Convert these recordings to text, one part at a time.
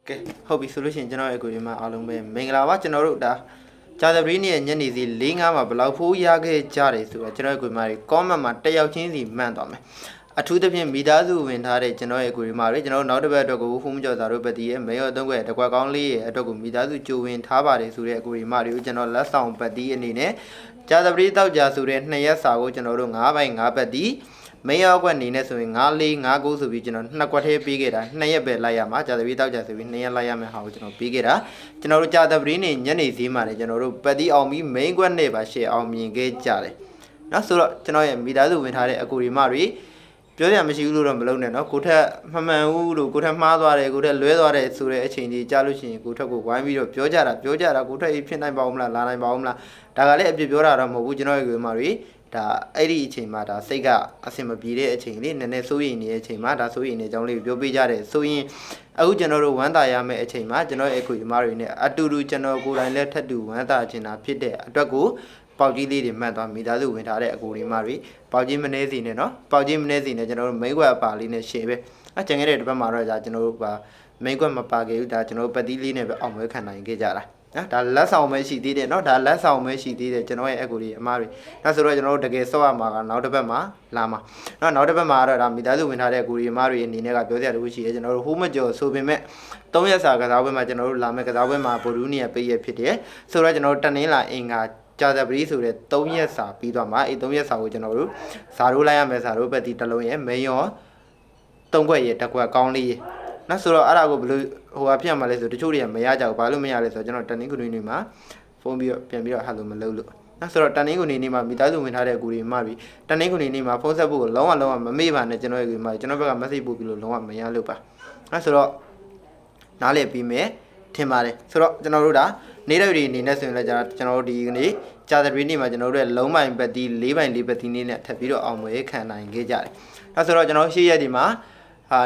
ကဲဟုတ်ပြီဆိုလို့ရှိရင်ကျွန်တော်ရဲ့ကိုဒီမှာအားလုံးပဲမင်္ဂလာပါကျွန်တော်တို့ဒါဂျာသပရီးနဲ့ညနေစီ4-5မှာဘလောက်ဖိုးရခဲ့ကြတယ်ဆိုတော့ကျွန်တော်ရဲ့ကိုဒီမှာ comment မှာတက်ရောက်ချင်းစီမှန်သွားမယ်အထူးသဖြင့်မိသားစုဝင်ထားတဲ့ကျွန်တော်ရဲ့ကိုဒီမှာတွေကျွန်တော်တို့နောက်တစ်ပတ်အတွက်ကိုဖုန်းကြော်စာတို့ပတ်တည်ရဲ့မေရောသုံးခွဲတကွက်ကောင်းလေးရဲ့အတွက်ကိုမိသားစုကြိုဝင်ထားပါတယ်ဆိုတဲ့ကိုဒီမှာတွေကိုကျွန်တော်လက်ဆောင်ပတ်တည်အနေနဲ့ဂျာသပရီးတောက်ကြဆိုတဲ့2ရက်စာကိုကျွန်တော်တို့9ပိုင်း9ပတ်တည်မင်းရောက်ကွက်နေနဲ့ဆိုရင်9459ဆိုပြီးကျွန်တော်နှစ်ကွက်သေးပေးခဲ့တာ2ရက်ပဲလိုက်ရမှာဂျာသပရီးတောက်ကြဆိုပြီး2ရက်လိုက်ရမယ်ဟာကိုကျွန်တော်ပေးခဲ့တာကျွန်တော်တို့ဂျာသပရီးနေညနေစည်းမှာလည်းကျွန်တော်တို့ပတ်တီးအောင်ပြီး main ကွက်နဲ့ပါရှယ်အောင်မြင်ခဲ့ကြတယ်နော်ဆိုတော့ကျွန်တော်ရဲ့မိသားစုဝင်ထားတဲ့အကူဒီမတွေပြောရမရှိဘူးလို့တော့မလုပ်နဲ့နော်ကိုထက်မှန်မှန်ဘူးလို့ကိုထက်မှားသွားတယ်ကိုထက်လွဲသွားတယ်ဆိုတဲ့အချိန်ကြီးကြားလို့ရှိရင်ကိုထက်ကိုဝိုင်းပြီးတော့ပြောကြတာကိုထက်ဖြစ်နိုင်ပါဦးမလားလာနိုင်ပါဦးမလားဒါကလည်းအပြစ်ပြောတာတော့မဟုတ်ဘူးကျွန်တော်ရဲ့ကူမတွေဒါအဲ့ဒီအချိန်မှာဒါစိတ်ကအဆင်မပြေတဲ့အချိန်လေးနည်းနည်းစိုးရိမ်နေတဲ့အချိန်မှာဒါစိုးရိမ်နေကြောင်းလေးပြောပြကြတယ်ဆိုရင်အခုကျွန်တော်တို့ဝမ်းသာရမယ့်အချိန်မှာကျွန်တော်ရဲ့အခုညီမတွေနဲ့အတူတူကျွန်တော်ကိုယ်တိုင်လည်းထပ်တူဝမ်းသာချင်တာဖြစ်တဲ့အတွက်ကိုပေါက်ကြီးလေးတွေမှတ်သွားမိသားစုဝင်ထားတဲ့အကူညီမတွေပေါက်ကြီးမနေစီနဲ့နော်ပေါက်ကြီးမနေစီနဲ့ကျွန်တော်တို့မိန်းကွက်အပါလေးနဲ့ရှေ့ပဲကျန်ခဲ့တဲ့တစ်ပတ်မှာတော့ကျွန်တော်တို့ကမိန်းကွက်မပါခဲ့ဘူးဒါကျွန်တော်တို့ပတ်တီးလေးနဲ့ပဲအောင်ပွဲခံနိုင်ခဲ့ကြတာနော်ဒါလက်ဆောင်ပဲရှိသေးတယ်နော်ဒါလက်ဆောင်ပဲရှိသေးတယ်ကျွန်တော်ရဲ့အကူကြီးအမားတွေဒါဆိုတော့ကျွန်တော်တို့တကယ်ဆော့ရမှာကနောက်တစ်ပတ်မှာလာမှာနော်နောက်တစ်ပတ်မှာတော့ဒါမိသားစုဝင်ထားတဲ့အကူကြီးအမားတွေအနေနဲ့ကပြောစရာတခုရှိတယ်ကျွန်တော်တို့ဟိုးမကျော်ဆိုပေမဲ့3ရက်စာကစားပွဲမှာကျွန်တော်တို့လာမယ့်ကစားပွဲမှာဗိုလ်ရူးနေရပေးရဖြစ်တယ်ဆိုတော့ကျွန်တော်တို့တနင်္လာအင်္ဂါဂျာသပရီးဆိုတဲ့3ရက်စာပြီးသွားမှာအဲ့3ရက်စာကိုကျွန်တော်တို့ဇာရိုးလိုက်ရမယ်ဇာရိုးပတ်တီတစ်လုံးရဲ့မင်းရော3ခွက်ရဲ့တစ်ခွက်ကောင်းလေးရဲ့နော်ဆိုတော့အဲ့ဒါကိုဘယ်လိုဟိုဟာဖြစ်မှာလဲဆိုတချို့တွေကမရကြဘူးဘာလို့မရလဲဆိုတော့ကျွန်တော်တနင်္ဂနွေနေ့မှာဖုန်းပြီးတော့ပြန်ပြီးတော့ဟာလို့မလုပ်လို့နော်ဆိုတော့တနင်္ဂနွေနေ့မှာမိသားစုဝင်ထားတဲ့အကူတွေမှပြီးတနင်္ဂနွေနေ့မှာဖုန်းဆက်ဖို့လုံးဝမမေ့ပါနဲ့ကျွန်တော်ရဲ့ဒီမှာကျွန်တော်ဘက်က message ပို့ပြီးလို့လုံးဝမရလို့ပါနော်ဆိုတော့နားလည်ပြီးမယ်ထင်ပါတယ်ဆိုတော့ကျွန်တော်တို့ဒါနေ့ရက်တွေအနေနဲ့ဆိုရင်လည်းကျွန်တော်တို့ဒီကနေ့ဂျာသပရီးနေ့မှာကျွန်တော်တို့ရဲ့လုံးပိုင်ပတ်တီး4ပိုင်4ပတ်တီးနေ့နဲ့ထပ်ပြီးတော့အောင်ပွဲခံနိုင်ခဲ့ကြတယ်နော်ဆိုတော့ကျွန်တော်ရှေ့ရက်ဒီမှာ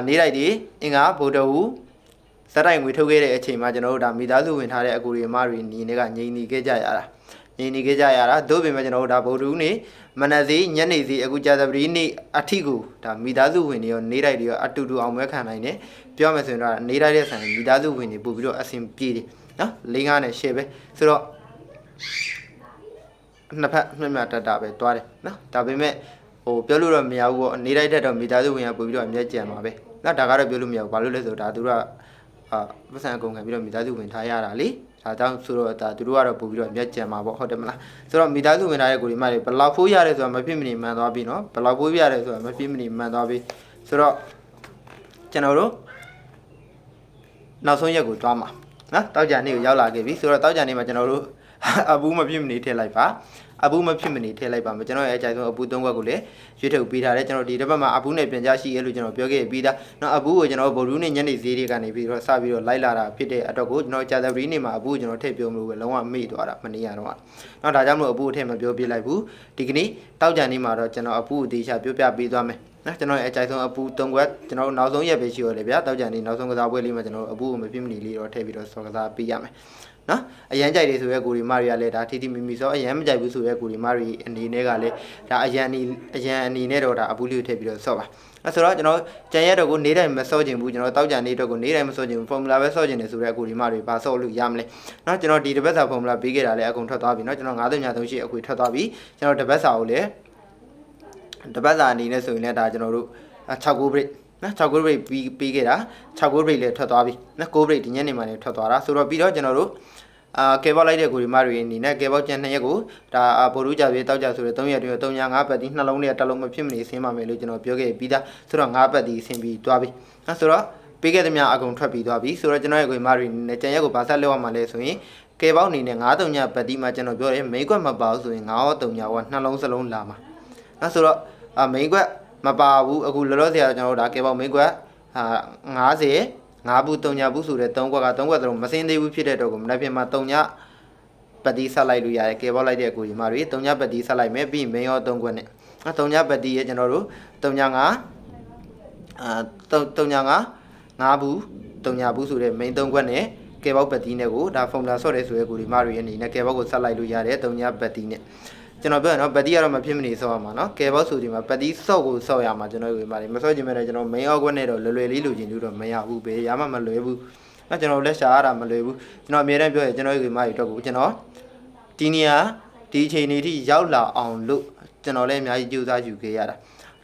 နေ့လိုက်ဒီအင်္ဂါဗုဒ္ဓဟူဇက်တိုင်ငွေထုတ်ခဲ့တဲ့အချိန်မှာကျွန်တော်တို့ဒါမိသားစုဝင်ထားတဲ့အကူတွေအမတွေနေနေကငြိမ်နေခဲ့ကြရတာသို့ပေမဲ့ကျွန်တော်တို့ဒါဗုဒ္ဓဟူနေ့မနက်စီညနေစီအခုကြာသပတေးနေ့အထိကိုဒါမိသားစုဝင်တွေရောနေလိုက်တွေရောအတူတူအောင်ပွဲခံနိုင်တယ်ပြောမယ်ဆိုရင်တော့နေလိုက်တဲ့ဆိုင်မိသားစုဝင်တွေပို့ပြီးတော့အဆင်ပြေတယ်နော်5နဲ့10ပဲဆိုတော့နှစ်ဖက်မျက်တတာပဲတွားတယ်နော်ဒါပေမဲ့ဟိုပြောလို့တော့မရဘူးပေါ့နေလိုက်တဲ့တော့မိသားစုဝင်ကပို့ပြီးတော့အမျက်ကြံပါပဲနော်ဒါကတော့ပြောလို့မရဘူးဘာလို့လဲဆိုတော့ဒါသူတို့ကပတ်စံအကုန်ခံပြီးတော့မိသားစုဝင်ထားရတာလေဒါကြောင့်ဆိုတော့ဒါသူတို့ကတော့ပို့ပြီးတော့အမျက်ကြံပါပေါ့ဟုတ်တယ်မလားဆိုတော့မိသားစုဝင်ထားတဲ့ကိုဒီမတွေဘလောက်ဖိုးရတယ်ဆိုတာမဖြစ်မနေမှန်သွားပြီနော်ဘလောက်ဖိုးရတယ်ဆိုတာမဖြစ်မနေမှန်သွားပြီဆိုတော့ကျွန်တော်တို့နောက်ဆုံးရက်ကိုတွားမှာနော်တောက်ကြနေ့ကိုရောက်လာခဲ့ပြီဆိုတော့တောက်ကြနေ့မှာကျွန်တော်တို့အဘူးမဖြစ်မနေထည့်လိုက်ပါအဘူးမဖြစ်မနေထည့်လိုက်ပါမယ်ကျွန်တော်ရဲ့အကြိုက်ဆုံးအဘူး3ခွက်ကိုလည်းရွေးထုတ်ပေးထားတယ်ကျွန်တော်ဒီတစ်ပတ်မှာအဘူးနဲ့ပြန်ကြရှိရဲလို့ကျွန်တော်ပြောခဲ့ပြီးသားနော်အဘူးကိုကျွန်တော်ဗိုလ်ရူးနဲ့ညနေဈေးတွေကနေပြီးတော့စပြီးတော့လိုက်လာတာဖြစ်တဲ့အတွက်ကိုကျွန်တော်ဂျာသပရီးနေ့မှာအဘူးကျွန်တော်ထည့်ပြောမလို့ပဲလုံးဝမေ့သွားတာမနေ့ကတော့နော်ဒါကြောင့်မလို့အဘူးအထည့်မပြောပြလိုက်ဘူးဒီကနေ့တောက်ကြနေ့မှာတော့ကျွန်တော်အဘူးကိုတေချာပြောပြပေးသွားမယ်နော်ကျွန်တော်ရဲ့အကြိုက်ဆုံးအပူ3ခွက်ကျွန်တော်နောက်ဆုံးရက်ပဲရှိရလေဗျာတောက်ကြနေ့နောက်ဆုံးကစားပွဲလေးမှာကျွန်တော်အပူကိုမပြည့်မနေလေးတော့ထည့်ပြီးတော့စော်ကစားပေးရမယ်နော်အရန်ကြိုက်တယ်ဆိုရဲကိုဒီမာရီကလည်းဒါထီထီမီမီစောအရန်မကြိုက်ဘူးဆိုရဲကိုဒီမာရီအနေနဲ့ကလည်းဒါအရန်အနေနဲ့တော့ဒါအပူလေးကိုထည့်ပြီးတော့စော့ပါအဲဆိုတော့ကျွန်တော်ကြံရက်တော့ကိုနေတိုင်းမစော့ချင်ဘူးကျွန်တော်တောက်ကြနေ့တော့ကိုနေတိုင်းမစော့ချင်ဘူးဖော်မူလာပဲစော့ချင်တယ်ဆိုရဲကိုဒီမာရီဘာစော့လို့ရမလဲနော်ကျွန်တော်ဒီတစ်ပတ်စာဖော်မူလာပေးခဲ့တာလည်းအကုန်ထွက်သွားပြီနော်ကျွန်တော်9.38အခွေထွက်သွားပြီကျွန်တော်တစ်ပတ်စာကိုလည်းတစ်ပတ်စာအနေနဲ့ဆိုရင်လည်းဒါကျွန်တော်တို့6 breakနော်6 break ပြီးခဲ့တာ6 break လည်းထွက်သွားပြီနော်9 break ဒီညနေမှလည်းထွက်သွားတာဆိုတော့ပြီးတော့ကျွန်တော်တို့ကေဘောက်လိုက်တဲ့ကိုဒီမတွေအနေနဲ့ကေဘောက်ကျန်2ရက်ကိုဒါဗိုလ်ရူးကြပြီးတောက်ကြဆိုတဲ့3ရက်တွင်305ပတ်တီနှလုံးနဲ့တစ်လုံးမဖြစ်မနေဆင်းပါမယ်လို့ကျွန်တော်ပြောခဲ့ပြီးသားဆိုတော့5ပတ်တီဆင်းပြီးသွားပြီနော်ဆိုတော့ပေးခဲ့သမျှအကုန်ထွက်ပြီးသွားပြီဆိုတော့ကျွန်တော်ရဲ့ကိုဒီမတွေနဲ့ကျန်ရက်ကိုဘာဆက်လောက်ရမှာလဲဆိုရင်ကေဘောက်အနေနဲ့9 3ပတ်တီမှာကျွန်တော်ပြောတယ်မိန်ကွက်မပါဘူးဆိုရင်9 3ညကနှလုံးစလုံးလာမှာနော်ဆိုတော့မိန်ကွက်မပါဘူးအခုလောလောဆယ်ကျွန်တော်တို့ဒါကေဘောက်မိန်ကွက်50 5ဘူး3ညဘူးဆိုတဲ့3ခွက်က3ခွက်လုံးမစင်းသေးဘူးဖြစ်တဲ့တော့ကိုမနေ့ပြင်မှာ3ညပတ်တီဆက်လိုက်လို့ရတယ်ကေဘောက်လိုက်တဲ့ကိုဒီမှာတွေ3ညပတ်တီဆက်လိုက်မယ်ပြီးမင်းရော3ခွက်နဲ့3ညပတ်တီရဲ့ကျွန်တော်တို့3ည5 3ည5ဘူး3ညဘူးဆိုတဲ့ main 3ခွက်နဲ့ကေဘောက်ပတ်တီနဲ့ကိုဒါဖုန်လာဆော့တယ်ဆိုတဲ့ကိုဒီမှာတွေအနေနဲ့ကေဘောက်ကိုဆက်လိုက်လို့ရတယ်3ညပတ်တီနဲ့ကျွန်တော်ပြောရနော်ပတ်တီကတော့မဖြစ်မနေဆော့ရမှာနော်ကေဘောက်ဆိုဒီမှာပတ်တီဆော့ကိုဆော့ရမှာကျွန်တော်ဒီမှာမဆော့ချင်မဲ့ကျွန်တော် main အောက်ခွက်နဲ့တော့လွယ်လွယ်လေးလိုချင်လို့တော့မရဘူးပဲရမှမလွယ်ဘူး နော်ကျွန်တော်လက်ရှာရတာမလွယ်ဘူးကျွန်တော်အမြဲတမ်းပြောရကျွန်တော်ရဲ့မာရီအတွက်ကိုကျွန်တော်ဒီနေရာဒီအချိန်လေးထိရောက်လာအောင်လို့ကျွန်တော်လည်းအများကြီးကြိုးစားယူခဲ့ရတာ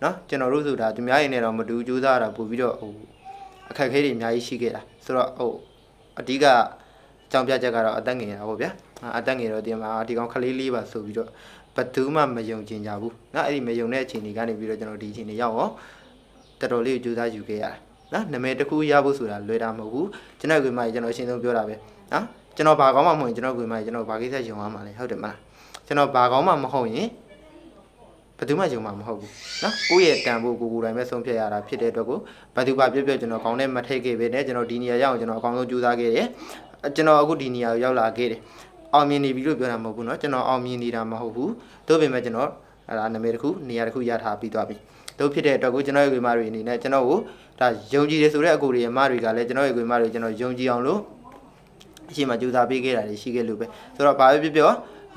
နော်ကျွန်တော်တို့ဆိုတာသူများရင်နဲ့တော့မတူကြိုးစားရတာပို့ပြီးတော့ဟိုအခက်အခဲတွေအများကြီးရှိခဲ့တာဆိုတော့ဟိုအဓိကအကြောင်းပြချက်ကတော့အသက်ငယ်တာပေါ့ဗျာအသက်ငယ်တော့ဒီမှာဒီကောင်ခလေးလေးပါဆိုပြီးတော့ဘယ်သူမှမယုံကျင်ကြဘူးနော်အဲ့ဒီမယုံတဲ့အချိန်တွေကနေပြီးတော့ကျွန်တော်ဒီအချိန်တွေရောက်အောင်တော်တော်လေးကြိုးစားယူခဲ့ရတာနော်နာမည်တစ်ခုရဖို့ဆိုတာလွယ်တာမဟုတ်ဘူးကျွန်တော်ကိုမှကျွန်တော်အရှင်းဆုံးပြောတာပဲနော်ကျွန်တော်ဘာကောင်းမှမဟုတ်ရင်ကျွန်တော်ကိုမှကျွန်တော်ဘာကိစ္စယုံရမှာလဲဟုတ်တယ်မလားကျွန်တော်ဘာကောင်းမှမဟုတ်ရင်ဘယ်သူမှယုံမှာမဟုတ်ဘူးနော်ကိုယ့်ရဲ့တန်ဖို့ကိုယ်တိုင်ပဲဆုံးဖြတ်ရတာဖြစ်တဲ့အတွက်ကိုဘယ်သူမှပြပြကျွန်တော်ကောင်းနဲ့မထိတ်ခဲ့ပဲနဲ့ကျွန်တော်ဒီနေရာရောက်အောင်ကျွန်တော်အကောင်းဆုံးကြိုးစားခဲ့တယ်ကျွန်တော်အခုဒီနေရာကိုရောက်လာခဲ့တယ်အောင်မြင်နေပြီလို့ပြောတာမဟုတ်ဘူးเนาะကျွန်တော်အောင်မြင်နေတာမဟုတ်ဘူးသို့ပေမဲ့ကျွန်တော်အဲ့ဒါနာမည်တစ်ခုနေရာတစ်ခုရထားပြီးသွားပြီတို့ဖြစ်တဲ့အတွက်ကိုကျွန်တော်ရဲ့ကွေမတွေအနေနဲ့ကျွန်တော်ကိုဒါယုံကြည်တယ်ဆိုတဲ့အကူတွေရဲ့မတွေကလည်းကျွန်တော်ရဲ့ကွေမတွေကျွန်တော်ယုံကြည်အောင်လို့အရှိမကြိုးစားပေးခဲ့တာတွေရှိခဲ့လို့ပဲဆိုတော့ဘာပဲပြောပြော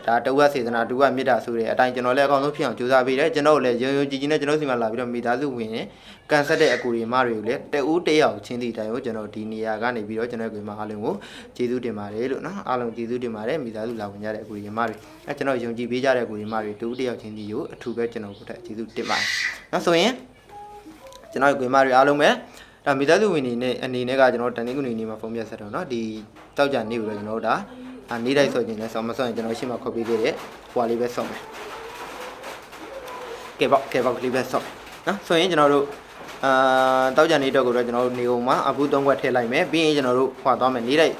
ဒါတဝက်စေတနာတဝက်မေတ္တာဆိုတဲ့အတိုင်းကျွန်တော်လည်းအကောင်းဆုံးဖြစ်အောင်ကြိုးစားပေးတယ်ကျွန်တော်လည်းယုံကြည်ကြည်နဲ့ကျွန်တော်စီမှာလာပြီးတော့မိသားစုဝင်ကန်ဆက်တဲ့အကူတွေမတွေကိုလည်းတဦးတယောက်ချင်းစီတိုင်းကိုကျွန်တော်ဒီနေရာကနေပြီးတော့ကျွန်တော်ကွေမအားလုံးကိုကျေးဇူးတင်ပါတယ်လို့နော်အားလုံးကျေးဇူးတင်ပါတယ်မိသားစုလာဝင်ကြတဲ့အကူတွေမတွေအဲကျွန်တော်ယုံကြည်ပေးကြတဲ့အကူတွေမတွေတဦးတယောက်ချင်းစီကိုအထူးပဲကျွန်တော်ကိုကျေးဇူးတင်ပါတယ်နောက်ဆိုရင်ကျွန်တော်ကွေမတွေအားလုံးပဲဒါမိသားစုဝင်နေနဲ့အနေနဲ့ကကျွန်တော်တန်နေကူနေမှာဖုန်းပြဆက်တော့เนาะဒီတောက်ကြနေပြီလို့ကျွန်တော်ဒါနေလိုက်ဆိုရင်လည်းဆောင်းမဆောင်းရင်ကျွန်တော်ရှင်းမခေါ်ပေးသေးတယ်ဟွာလေးပဲဆောင်းမယ်ကဲပေါ့ကလေးပဲဆောင်းနော်ဆိုရင်ကျွန်တော်တို့တောက်ကြနေတော့ကိုတော့ကျွန်တော်တို့နေကုန်မှာအခု3ခွက်ထည့်လိုက်မယ်ပြီးရင်ကျွန်တော်တို့ခွာသွားမယ်နေလိုက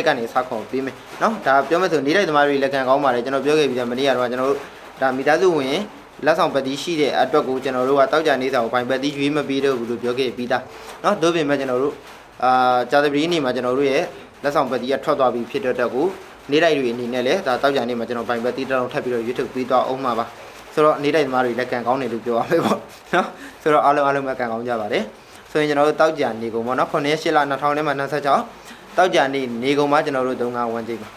်ကနေစခေါ်ပေးမယ်နော်ဒါပြောမယ်ဆိုနေလိုက်သမားတွေလက်ခံကောင်းပါတယ်ကျွန်တော်ပြောခဲ့ပြီးသားမနေ့ကတော့ကျွန်တော်တို့ဒါမိသားစုဝင်လက်ဆောင်ပတ်တီးရှိတဲ့အတွက်ကိုကျွန်တော်တို့ကတောက်ကြနေစာကိုဘိုင်ပတ်တီးရွေးမပေးတော့ဘူးလို့ပြောခဲ့ပြီးသားနော်တို့ပြင်မဲ့ကျွန်တော်တို့ဂျာသပရီးနေမှာကျွန်တော်တို့ရဲ့လက်ဆောင်ပတ်တီးကထွက်သွားပြီဖြစ်တဲ့အတွက်ကိုနေလိုက်တွေအနေနဲ့လည်းဒါတောက်ကြနေမှာကျွန်တော်ဘိုင်ပတ်တီးတစ်လုံးထပ်ပြီးတော့ရွေးထုတ်ပြီးတော့အောင်မှာပါဆိုတော့နေလိုက်သမားတွေလက်ခံကောင်းတယ်လို့ပြောရမယ်ပေါ့နော်ဆိုတော့အားလုံးပဲခံကောင်းကြပါတယ်ဆိုရင်ကျွန်တော်တို့တောက်ကြနေကုန်ပေါ့နော်9ရက်8လ2000နဲ့မှ26တောက်ကြနေကုန်မှာကျွန်တော်တို့35ဝန်းကျိမှာ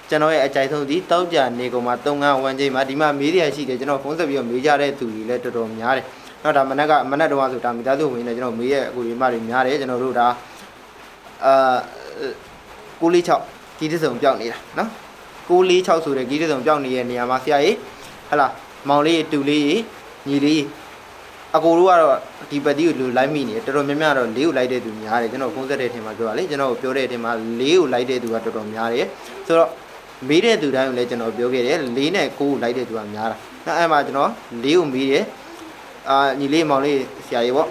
ကျွန်တော်ရဲ့အကြိုက်ဆုံးဒီတောက်ကြနေကုန်မှာ35ဝန်းကျိမှာဒီမှာမေးရရှိတယ်ကျွန်တော်ဖုန်းဆက်ပြီးတော့မေးကြတဲ့သူတွေလည်းတော်တော်များတယ်နော်ဒါမနက်တော့ဆိုတာမိသားစုဝင်နေကျွန်တော်မေးရဲ့အကူတွေမတွေများတယ်ကျွန်တော်တို့ဒါ946ကြီးတစ်စုံပြောက်နေတာနော်946ဆိုတဲ့ကြီးတစ်စုံပြောက်နေတဲ့နေရာမှာဆရာကြီးဟလာမောင်လေးတူလေးညီလေးအကိုတို့ကတော့ဒီပတ်တီကိုလူလိုက်မိနေတယ်တော်တော်များများတော့၄ကိုလိုက်တဲ့သူများတယ်ကျွန်တော်ဖုန်းဆက်တဲ့အချိန်မှာပြောပါလေကျွန်တော်ပြောတဲ့အချိန်မှာ၄ကိုလိုက်တဲ့သူကတော်တော်များတယ်ဆိုတော့မေးတဲ့သူတိုင်းကိုလည်းကျွန်တော်ပြောခဲ့တယ်၄နဲ့9ကိုလိုက်တဲ့သူကများတာနောက်အဲ့မှာကျွန်တော်၄ကိုမေးတယ်ညီလေးမောင်လေးဆရာကြီးပေါ့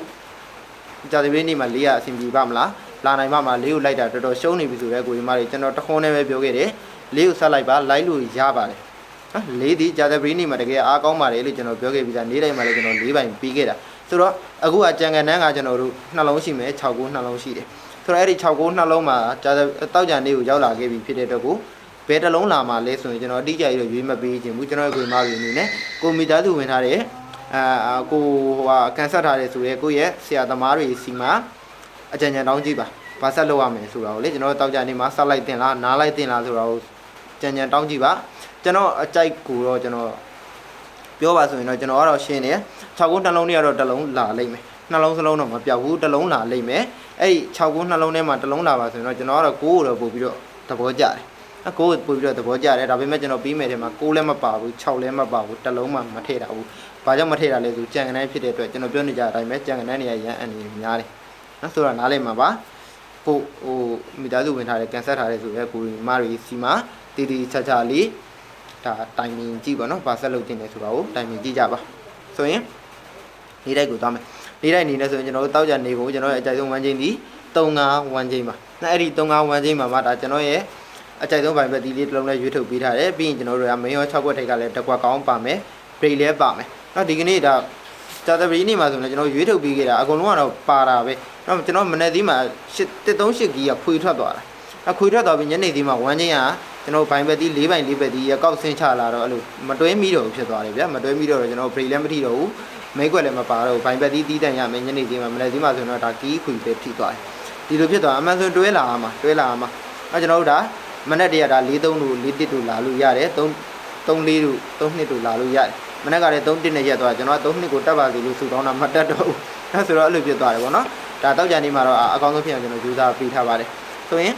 ကြာသပတေးနေ့မှာ၄ကအဆင်ပြေပါမလားလာနိုင်မှ၄ကိုလိုက်တာတော်တော်ရှုံးနေပြီဆိုတော့ကိုကြီးမလေးကျွန်တော်တခွန်းနဲ့ပဲပြောခဲ့တယ်၄ကိုဆက်လိုက်ပါလိုက်လို့ရပါတယ်၄ဒီဂျာသပရီးနေမှာတကယ်အားကောင်းပါတယ်လို့ကျွန်တော်ပြောခဲ့ပြီးသားနေတိုင်းမှာလည်းကျွန်တော်၄ပိုင်ပြီးခဲ့တာဆိုတော့အခုကကြံကန်တန်းကကျွန်တော်တို့နှလုံးရှိမယ်6ကိုနှလုံးရှိတယ်ဆိုတော့အဲ့ဒီ6ကိုနှလုံးမှာဂျာတောက်ကြံလေးကိုရောက်လာခဲ့ပြီဖြစ်တဲ့အတွက်ကိုဘယ်တစ်လုံးလာမှလဲဆိုရင်ကျွန်တော်အတိအကျကြီးတော့ရွေးမပေးခြင်းဘူးကျွန်တော်ရဲ့ကိုယ်မတွေအနေနဲ့ကိုမိသားစုဝင်ထားတဲ့ကိုကန်ဆက်ထားတယ်ဆိုရဲကိုရဲ့ဆရာသမားတွေစီမှာအကြံဉာဏ်တောင်းကြည့်ပါဘာဆက်လုပ်ရမယ်ဆိုတာကိုလေကျွန်တော်တို့တောက်ကြနေမှာဆက်လိုက်တင်လားနားလိုက်တင်လားဆိုတာကိုကြံဉာဏ်တောင်းကြည့်ပါကျွန်တော်အကြိုက်ကိုတော့ကျွန်တော်ပြောပါဆိုရင်တော့ကျွန်တော်ကတော့ရှင်းတယ်6ခုနှလုံးတွေကတော့တစ်လုံးလာလိမ့်မယ်နှလုံးစလုံးတော့မပြောက်ဘူးတစ်လုံးလာလိမ့်မယ်အဲ့ဒီ6ခုနှလုံးထဲမှာတစ်လုံးလာပါဆိုရင်တော့ကျွန်တော်ကတော့9ကိုတော့ပို့ပြီးတော့သဘောကျတယ်9ကိုပို့ပြီးတော့သဘောကျတယ်ဒါပေမဲ့ကျွန်တော်ပြီးမယ်ထဲမှာ9လည်းမပါဘူး6လည်းမပါဘူးတစ်လုံးမှမထည့်တာဘူးဘာကြောင့်မထည့်တာလဲဆိုကြံကန်တိုင်းဖြစ်တဲ့အတွက်ကျွန်တော်ပြောနေကြတဲ့အတိုင်းပဲကြံကန်တိုင်းနေရရန်အနေများတယ်နော်ဆိုတော့နားလိမ့်မှာပါကိုမိသားစုဝင်ထားတဲ့ကန်ဆက်ထားတဲ့ဆိုရဲကိုမရီစီမာတီတီချာချာလေးဒါတိုင်မင်ကြည့်ပါနော်ဘာဆက်လုပ်တင်လဲဆိုတာကိုတိုင်မင်ကြည့်ကြပါဆိုရင်နေတိုက်ကိုသွားမယ်နေတိုက်နေလဲဆိုရင်ကျွန်တော်တို့တောက်ကြနေကိုကျွန်တော်ရဲ့အကြိုက်ဆုံးဝမ်းချင်းဒီ35ဝမ်းချင်းပါအဲ့ဒီ35ဝမ်းချင်းမှာဒါကျွန်တော်ရဲ့အကြိုက်ဆုံးဗိုင်ဘက်ဒီလေးတစ်လုံးနဲ့ရွေးထုတ်ပေးထားတယ်ပြီးရင်ကျွန်တော်တို့ကမင်းရော6ခွက်ထိပ်ကလည်းတစ်ခွက်ကောင်းပါမယ်ဘရိတ်လည်းပါမယ်နော်ဒီကနေ့ဒါဂျာသပရီးနေ့မှာဆိုရင်ကျွန်တော်ရွေးထုတ်ပေးခဲ့တာအကုန်လုံးကတော့ပါတာပဲနော်ကျွန်တော်မနေ့သီးမှာ138ကီးကခွေထွက်သွားတာခွေထွက်သွားပြီးညနေသီးမှာဝမ်းချင်းကကျွန်တော်ဘိုင်ဘက်သီး4ဘိုင်4ဘက်သီးရကောက်ဆင်းချလာတော့အဲ့လိုမတွဲမိတော့ဖြစ်သွားတယ်ဗျာမတွဲမိတော့ကျွန်တော်ဘရိတ်လည်းမထိတော့ဘူးမိတ်ကွက်လည်းမပါတော့ဘူးဘိုင်ဘက်သီးတီးတန်ရမယ်ညနေသီးမှာမနေ့သီးမှာဆိုရင်တော့ဒါကီးခွေပဲထိသွားတယ်ဒီလိုဖြစ်သွားအမှန်ဆိုတွဲလာမှာအဲ့ကျွန်တော်တို့ဒါမနေ့တည်းကဒါ43တို့41တို့လာလို့ရတယ်34တို့32တို့လာလို့ရတယ်မနေ့ကလည်း31နဲ့ရက်သွားကျွန်တော်က32ကိုတက်ပါစီလို့ဆူတောင်းတာမတက်တော့ဘူးအဲ့ဆိုတော့အဲ့လိုဖြစ်သွားတယ်ပေါ့နော်ဒါတောက်ကြနေမှာတော့အကောင်းဆုံးဖြစ်အောင်ကျွန်တော်ကြိုးစားပေးထားပါတယ် ဆိုရင်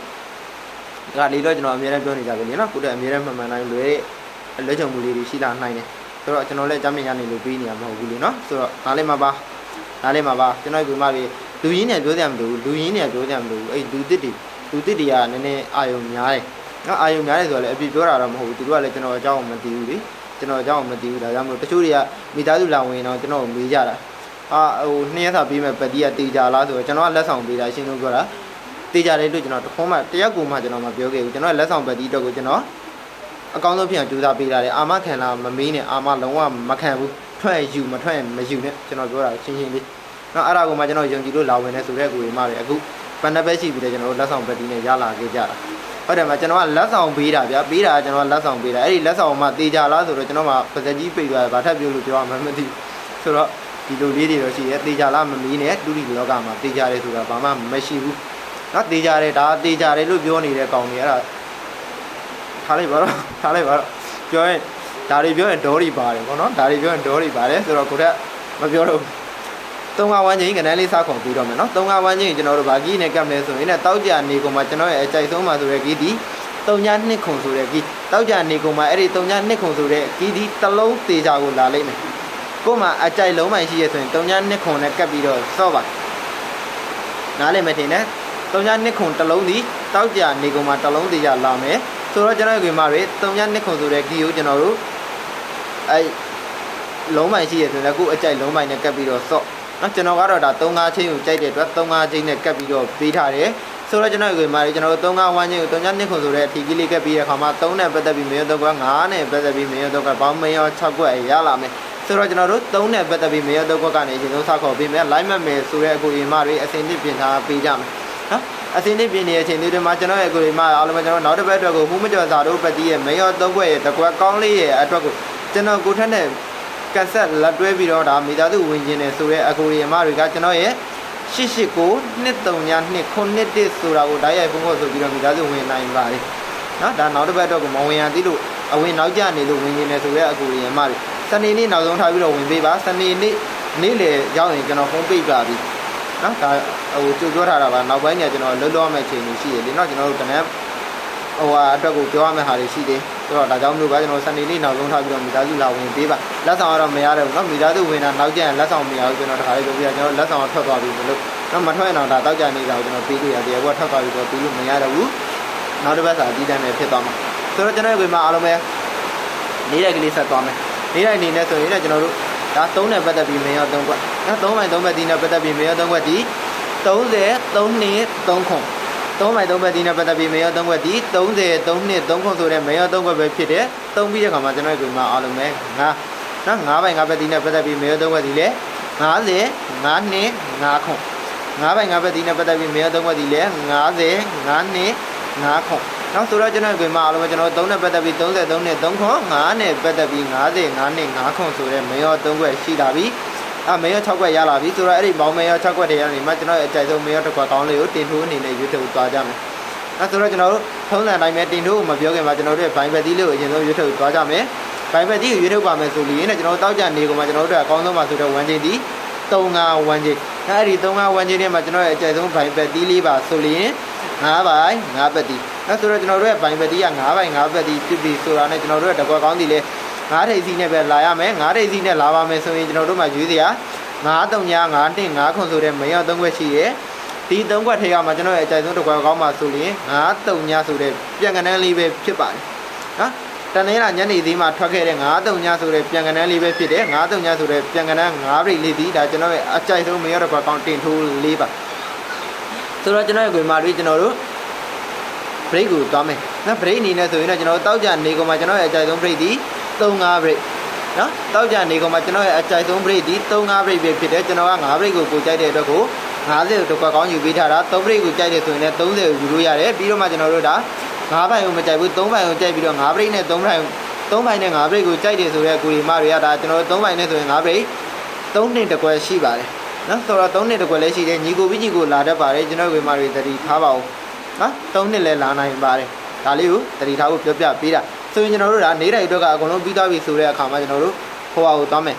ဒါလေးတော့ကျွန်တော်အများနဲ့ပြောနေကြပြီလေနော်ကိုတဲ့အများနဲ့မှန်မှန်တိုင်းလွဲချုံမှုလေးတွေရှိလာနိုင်တယ်ဆိုတော့ကျွန်တော်လည်းအကြမ်းမြင်ရနေလို့ပြီးနေရမှာမဟုတ်ဘူးလေနော်ဆိုတော့နားလေးမှာပါကျွန်တော်ဒီမှာပြီလူရင်းနေပြောကြမလို့အဲ့လူတစ်တွေကနည်းနည်းအာယုံများတယ်နော်အာယုံများတယ်ဆိုတော့လည်းအပြစ်ပြောတာတော့မဟုတ်ဘူးသူတို့ကလည်းကျွန်တော်အကြောင်းမသိဘူးလေကျွန်တော်အကြောင်းမသိဘူးဒါကြောင့်မလို့တချို့တွေကမိသားစုလာဝင်တော့ကျွန်တော်မေးကြတာဟို2ရက်သာပြီးမဲ့ပတ်တီးကတေးကြလားဆိုတော့ကျွန်တော်ကလက်ဆောင်ပေးတာအရှင်းဆုံးပြောတာတေးကြတယ်လို့ကျွန်တော်တခုမှတရက်ကူမှကျွန်တော်မပြောခဲ့ဘူးကျွန်တော်လက်ဆောင်ပတ်တီးတော့ကိုကျွန်တော်အကောင်းဆုံးဖြစ်အောင်ကြိုးစားပေးတာလေအာမခံလားမမေးနဲ့အာမလုံးဝမခံဘူးထွက်ယူမထွက်မယူနဲ့ကျွန်တော်ပြောတာရှင်းလေးနော်အဲ့ဒါကိုမှကျွန်တော်ယုံကြည်လို့လာဝင်နေဆိုတဲ့ကိုတွေမှပဲအခုပန်နပဲရှိပြီးတယ်ကျွန်တော်တို့လက်ဆောင်ပတ်တီးနဲ့ရလာခဲ့ကြတာဟုတ်တယ်မကျွန်တော်ကလက်ဆောင်ပေးတာဗျာပေးတာကျွန်တော်ကလက်ဆောင်ပေးတာအဲ့ဒီလက်ဆောင်မှတေးကြလားဆိုတော့ကျွန်တော်မှပါစက်ကြီးပိတ်သွားတယ်ဘာထပ်ပြောလို့ပြောရမှမသိဆိုတော့ဒီလိုလေးတွေတော့ရှိတယ်တေးကြလားမမီးနဲ့တူတီလောကမှာတေးကြတယ်ဆိုတာဘာမှမရှိဘူးနော်တေးကြတယ်ဒါတေးကြတယ်လို့ပြောနေတဲ့ကောင်တွေအဲ့ဒါထားလိုက်ပါတော့ပြောရင်ဒါတွေပြောရင်ဒေါ်တွေပါတယ်ပေါ့နော်ဒါတွေပြောရင်ဒေါ်တွေပါတယ်ဆိုတော့ကိုတက်မပြောတော့3 ဝန်းချင်းကနန်းလေးစားခုံပြီးတော့မယ်နော်3 ဝန်းချင်းကျွန်တော်တို့ဗာကြီးနဲ့ကပ်မယ်ဆိုရင်လည်းတောက်ကြနေကုန်မှာကျွန်တော်ရဲ့အကြိုက်ဆုံးမှာဆိုတဲ့ဂီတီ3 ခုဆိုတဲ့ဂီတောက်ကြနေကုန်မှာအဲ့ဒီ3 ခုဆိုတဲ့ဂီတီတစ်လုံးတေးကြကိုလာလိမ့်မယ်ကို့မှာအကြိုက်လုံးမှရှိရဆိုရင်3 ခုနဲ့ကပ်ပြီးတော့စော့ပါနားလည်မထင်နဲ့3 ခုတစ်လုံးဒီတောက်ကြနေကုန်မှာတစ်လုံးတေးကြလာမယ်ဆိုတော့ကျွန်တော်ဒီမှာတွေ3 ခုဆိုတဲ့ဂီကိုကျွန်တော်တို့အဲ့လုံးမှရှိရဆိုရင်လည်းကို့အကြိုက်လုံးမှနဲ့ကပ်ပြီးတော့စော့နော်ကျွန်တော်ကတော့ဒါ3 5ချင်းကိုကြိုက်တဲ့အတွက်3 5ချင်းနဲ့ကပ်ပြီးတော့ပေးထားတယ်ဆိုတော့ကျွန်တော်ဒီမှာကျွန်တော်တို့3 5ဝန်းချင်းကို3 ခုဆိုတဲ့အထီးကြီးလေးကပ်ပြီးတဲ့အခါမှာ3နဲ့ပတ်သက်ပြီးမင်းတို့က5နဲ့ပတ်သက်ပြီးမင်းတို့ကဘောင်းမရော6ခွက်ရလာမယ်ဆိုတော့ကျွန်တော်တို့3နဲ့ပတ်သက်ပြီးမင်းတို့ကနေအရင်ဆုံးစခေါ်ပေးမယ်လိုက်မှတ်မယ်ဆိုတဲ့အကူအင်မတွေအစဉ်နှစ်ပြင်ထားပေးကြမယ်နော်အစဉ်နှစ်ပြင်နေတဲ့အချိန်တွေမှာကျွန်တော်ရဲ့အကူအင်မအားလုံးကျွန်တော်နောက်တစ်ပတ်အတွက်ကိုမှုမကျော်စာတို့ပတ်တီးရဲ့မရော3ခွက်ရဲ့တကွက်ကောင်းလေးရဲ့အတွက်ကိုကျွန်တော်ကိုထက်နဲ့ကက်ဆက်လက်တွဲပြီးတော့ဒါမိသားစုဝင်ခြင်းနဲ့ဆိုတဲ့အကူရီအမတွေကကျွန်တော်ရဲ့889239291ဆိုတာကိုဓာတ်ရိုက်ဖုန်းခေါ်ဆိုပြီးတော့မိသားစုဝင်နိုင်ပါတယ်နော်ဒါနောက်တစ်ပတ်တော့မဝင်ရသေးလို့အဝင်နောက်ကျနေလို့ဝင်ခြင်းနဲ့ဆိုတဲ့အကူရီအမတွေစနေနေ့နောက်ဆုံးထားပြီးတော့ဝင်ပေးပါစနေနေ့နေ့လေရောက်ရင်ကျွန်တော်ဖုန်းပိတ်ပါပြီနော်ဒါဟိုကြိုပြောထားတာပါနောက်ပိုင်းညကျွန်တော်လှုပ်လို့ရမယ့်ချိန်ကြီးရှိတယ်ဒီတော့ကျွန်တော်တို့တနက်ဟိုအတွက်ကိုပြောရမယ့်ဟာတွေရှိတယ်ဆိုတော့ဒါကြောင့်မလို့ကကျွန်တော်စနေနေ့နောက်ဆုံးထားပြီးတော့မိသားစုလာဝင်ပေးပါလက်ဆောင်ကတော့မရတော့ဘူးเนาะမိသားစုဝင်တာနောက်ကျရင်လက်ဆောင်မရဘူးကျွန်တော်တခါလေးပြောပြကျွန်တော်လက်ဆောင်ထွက်သွားပြီမလို့တော့မထွက်ရင်တော့ဒါတောက်ကြနေတာကိုကျွန်တော်ပေးလို့ရတယ်အခုထွက်သွားပြီဆိုတော့ပေးလို့မရတော့ဘူးနောက်တစ်ပတ်စာအတီးတန်းနဲ့ဖြစ်သွားမှာဆိုတော့ကျွန်တော်ဒီမှာအားလုံးပဲနေတဲ့ကလေးဆက်သွားမယ်နေတဲ့အနေနဲ့ဆိုရင်လည်းကျွန်တော်တို့ဒါ3နဲ့ပတ်သက်ပြီးမင်းရော3ခွက်နော်3ပိုင်း3ဘက်ဒီနဲ့ပတ်သက်ပြီးမင်းရော3ခွက်ဒီ30 32 3ခွန်3မိုင်3ဘက်ဒီနဲ့ပတ်သက်ပြီးမေယော3ခွက်ဒီ30 32 3ခွန်ဆိုတဲ့မေယော3ခွက်ပဲဖြစ်တယ်3ပြီးတဲ့ခါမှာကျွန်တော်တို့ကအားလုံးပဲ9နော်9ပိုင်း9ဘက်ဒီနဲ့ပတ်သက်ပြီးမေယော3ခွက်ဒီလေ50 9နှစ်5ခွန်9ပိုင်း9ဘက်ဒီနဲ့ပတ်သက်ပြီးမေယော3ခွက်ဒီလေ50 9နှစ်5ခွန်နောက်ဆိုတော့ကျွန်တော်တို့ကအားလုံးပဲကျွန်တော်3နဲ့ပတ်သက်ပြီး33နှစ်3ခွန်9နဲ့ပတ်သက်ပြီး50 9နှစ်5ခွန်ဆိုတဲ့မေယော3ခွက်ရှိလာပြီမေယော6ခွက်ရလာပြီဆိုတော့အဲ့ဒီမောင်မေယော6ခွက်တွေရနေမှာကျွန်တော်အကြိုက်ဆုံးမေယောတစ်ခွက်ကောင်းလေးကိုတင်ထိုးအနေနဲ့ရွေးထုတ်သွားကြမယ်။အဲ့ဆိုတော့ကျွန်တော်တို့ထုံးစံတိုင်းပဲတင်ထိုးကိုမပြောခင်မှာကျွန်တော်တို့ရဲ့ဘိုင်ဘက်သီးလေးကိုအရင်ဆုံးရွေးထုတ်သွားကြမယ်။ဘိုင်ဘက်သီးကိုရွေးထုတ်ပါမယ်ဆိုရင်လည်းကျွန်တော်တို့တောက်ကြနေကုန်မှာကျွန်တော်တို့အကောင်းဆုံးပါဆိုတော့1ချင်းဒီ35 1ချင်းအဲ့ဒီ35 1ချင်းထဲမှာကျွန်တော်ရဲ့အကြိုက်ဆုံးဘိုင်ဘက်သီးလေးပါဆိုရင်9ပိုင်း9ဘက်သီးအဲ့ဆိုတော့ကျွန်တော်တို့ရဲ့ဘိုင်ဘက်သီးက9ပိုင်း9ဘက်သီးဖြစ်ပြီဆိုတာနဲ့ကျွန်တော်တို့ရဲ့တကွက်ကောင်းသီးလေး9ထိပ်စီးနဲ့ပဲလာရမယ်9ထိပ်စီးနဲ့လာပါမယ်ဆိုရင်ကျွန်တော်တို့မှရွေးစရာ9 3 5 2 5ခွန်ဆိုတဲ့မယော3ခွက်ရှိရဲ့ဒီ3ခွက်ထဲကမှကျွန်တော်ရဲ့အကြိုက်ဆုံးတစ်ခွက်ကောင်းပါဆိုရင်9 3 5ဆိုတဲ့ပြန်ကနန်းလေးပဲဖြစ်ပါတယ်နော်တနေ့လာညနေသေးမှထွက်ခဲ့တဲ့9 3 5ဆိုတဲ့ပြန်ကနန်းလေးပဲဖြစ်တယ်9 3 5ဆိုတဲ့ပြန်ကနန်း9ပြိလေးဒီဒါကျွန်တော်ရဲ့အကြိုက်ဆုံးမယောတစ်ခွက်ကောင်းတင်ထိုးလေးပါဆိုတော့ကျွန်တော်ရဲ့ကွေမာတွေကျွန်တော်တို့ break ကိုသွားမယ်နော် break အနေနဲ့ဆိုရင်တော့ကျွန်တော်တောက်ကြနေကုန်မှာကျွန်တော်ရဲ့အကြိုက်ဆုံး break ဒီ3-5 breakနော်တောက်ကြနေကုန်မှာကျွန်တော်ရဲ့အကြိုက်ဆုံး break ဒီ3-5 break ပဲဖြစ်တယ်ကျွန်တော်က5 break ကိုကြိုက်တဲ့အတွက်ကို50ကိုတစ်ခွက်ကောင်းယူပေးထားတာ3 break ကိုကြိုက်တယ်ဆိုရင်လည်း30ကိုယူလို့ရတယ်ပြီးတော့မှကျွန်တော်တို့ဒါ5ပိုင်းကိုမကြိုက်ဘူး3ပိုင်းကိုကြိုက်ပြီးတော့5 break နဲ့3ပိုင်းနဲ့5 break ကိုကြိုက်တယ်ဆိုတဲ့ကိုရီမတွေကဒါကျွန်တော်တို့3ပိုင်းနဲ့ဆိုရင်5 break 3နှစ်တစ်ခွက်ရှိပါတယ်နော်ဆိုတော့3နှစ်တစ်ခွက်လည်းရှိတယ်ညီကိုပြီးညီကိုလာတတ်ပါတယ်ကျွန်တော်ဝေမာတွေတတိထားပါဦးနော်3နှစ်လည်းလာနိုင်ပါတယ်ဒါလေးကိုတတိထားဖို့ပြောပြပေးတာဆိုရင်ကျွန်တော်တို့ဒါနေတိုင်းအတွက်ကအကုန်လုံးပြီးသွားပြီဆိုတဲ့အခါမှာကျွန်တော်တို့ဟိုဟာကိုသွားမယ်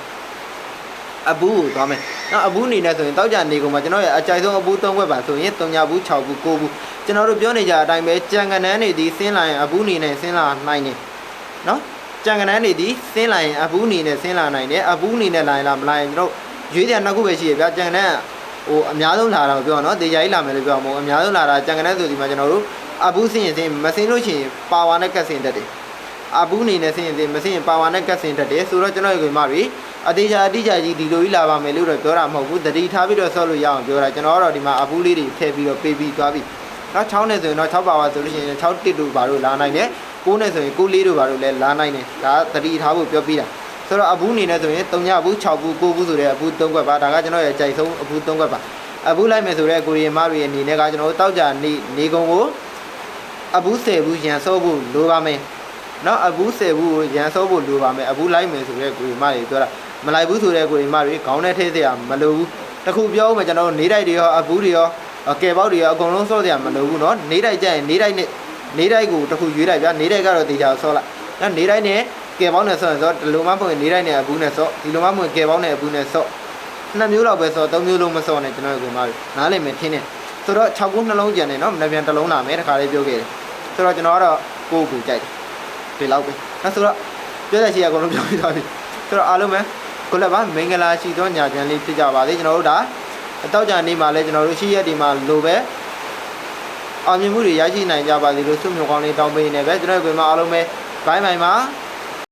အဘူးကိုသွားမယ်နော်အဘူးအနေနဲ့ဆိုရင်တောက်ကြနေကုန်မှာကျွန်တော်ရဲ့အကြိုက်ဆုံးအဘူး3ခွက်ပါဆိုရင်3ညဘူး6ဘူး9ဘူးကျ ကျွန်တော်တို့ပြောနေကြအတိုင်းပဲကြံကနန်းနေသည်ဆင်းလာရင်အဘူးနေနဲ့ဆင်းလာနိုင်တယ်နော်ကြံကနန်းနေသည်ဆင်းလာရင်အဘူးနေနဲ့ဆင်းလာနိုင်တယ်အဘူးနေနဲ့လာရင်လားမလာရင်ကျွန်တော်ရွေးတယ်နှစ်ခုပဲရှိရဗျာကြံကနန်းဟိုအများဆုံးလာတာကိုပြောနော်တေချာကြီးလာမယ်လို့ပြောမှာအများဆုံးလာတာကြံကနန်းဆိုဒီမှာကျွန်တော်တို့အဘူးဆင်းရင်ဆင်းမဆင်းလို့ရှိရင်ပါဝါနဲ့ကတ်ဆင်းတတ်တယ်အဘူးနေနဲ့ဆင်းရင်ဆင်းမဆင်းရင်ပါဝါနဲ့ကတ်ဆင်းတတ်တယ်ဆိုတော့ကျွန်တော်တို့ကမှတွေအတေချာကြီးဒီလိုကြီးလာပါမယ်လို့တော့ပြောတာမဟုတ်ဘူးတတိထားပြီးတော့ဆော့လို့ရအောင်ပြောတာကျွန်တော်ကတော့ဒီမှာအဘူးလေးတွေထည့်ပြီးတော့ပေးပြီးသွားပြီနော်6နဲ့ဆိုရင်တော့6ပါဝါဆိုလို့ရှိရင်6တစ်တို့ဘာလို့လာနိုင်တယ်9နဲ့ဆိုရင်9လေးတို့ဘာလို့လဲလာနိုင်တယ်ဒါတတိထားဖို့ပြောပြတာဆိုတော့အဘူးနေနဲ့ဆိုရင်3ညဘူး6ဘူး9ဘူးဆိုတဲ့အဘူး3ခွက်ပါဒါကကျွန်တော်ရဲ့အကြိုက်ဆုံးအဘူး3ခွက်ပါအဘူးလိုက်မယ်ဆိုတဲ့ကိုရီမားတွေအနေနဲ့ကကျွန်တော်တို့တောက်ကြနေကုံကိုအဘူး10ဘူးရန်စောဖို့လိုပါမယ်နော်အဘူး10ဘူးကိုရန်စောဖို့လိုပါမယ်အဘူးလိုက်မယ်ဆိုတဲ့ကိုရီမားတွေပြောတာမလိုက်ဘူးဆိုတဲ့ကိုရီမားတွေခေါင်းနဲ့ထဲเสียမလိုဘူးတခုပြောဦးမယ်ကျွန်တော်တို့နေတိုက်တွေရောအဘူးတွေရောကဲပေါက်တွေရောအကုန်လုံးစောเสียမလိုဘူးเนาะနေတိုက်ကြရင်နေတိုက်နဲ့နေတိုက်ကိုတခုရွေးလိုက်ဗျာနေတိုက်ကတော့တေချာဆော့လိုက်နော်နေတိုက်နဲ့ကဲပေါက်နဲ့ဆော့ရင်ဆော့ဒီလိုမှမဟုတ်ရင်နေတိုက်နဲ့အဘူးနဲ့ဆော့ဒီလိုမှမဟုတ်ကဲပေါက်နဲ့အဘူးနဲ့ဆော့နှစ်မျိုးလောက်ပဲဆော့သုံးမျိုးလုံးမဆော့နဲ့ကျွန်တော်တို့ကမှနားလည်မယ်ထင်းတယ်ဆိုတော့6ခုနှလုံးကျန်တယ်เนาะမနေ့ပြန်တစ်လုံးလာမယ်တခါလေးပြောခဲ့တယ်ဆိုတော့ကျွန်တော်ကတော့ကိုကိုကြိုက်တယ်ဒီလောက်ပဲအဲ့ဆိုတော့ပြောတဲ့ရှိရအကုန်လုံးပြောပြီးသွားပြီဆိုတော့အားလုံးပဲကိုလည်းပါမင်္ဂလာရှိသောညာချမ်းလေးဖြစ်ကြပါစေကျွန်တော်တို့ဒါအတောက်ကြနေမှာလဲကျွန်တော်တို့ရှိရက်ဒီမှာလိုပဲအောင်မြင်မှုတွေရရှိနိုင်ကြပါစေလို့ဆုမြော်ကောင်းလေးတောင်းပေးနေပဲကျွန်တော်တို့ကမှအားလုံးပဲဘိုင်းဘိုင်းပါ